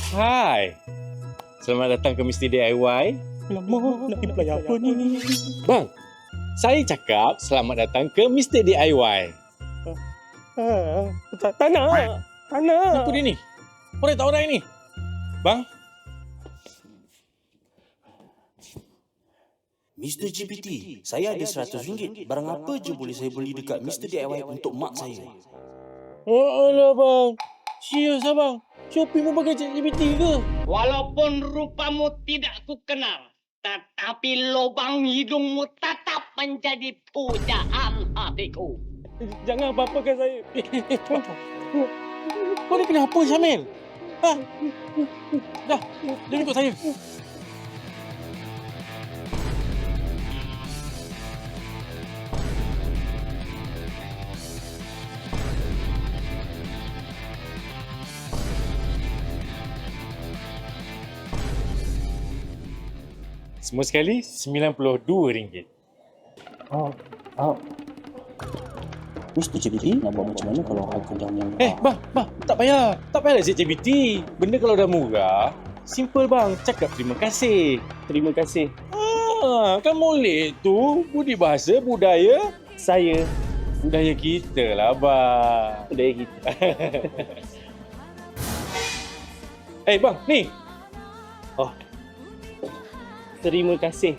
Hai. Selamat datang ke Mr. DIY. Lama nak reply apa ni? Bang, saya cakap selamat datang ke Mr. DIY. Tak nak. Tak nak. Apa dia ni? Orang tak orang ni? Bang, Mr. GPT, saya ada RM100. Barang apa je boleh saya beli dekat Mr. DIY untuk mak saya? oh alah bang. Serius lah bang. Shopee pun pakai ChatGPT ke? Walaupun rupamu tidak kukenal, tetapi lubang hidungmu tetap menjadi pujaan hatiku. Jangan apa-apakan saya. Kau ni kenapa Syamil? Ha? Dah, jom ikut saya. Semua sekali RM92. Mr. GPT nak buat macam mana kalau harga dah murah? Bang, tak payah. Tak payahlah ChatGPT. Benda kalau dah murah, simple bang. Cakap terima kasih. Terima kasih. Kan molek tu. Budi bahasa, budaya. Saya Budaya kita lah bang. budaya kita. Bang, ni. Terima kasih.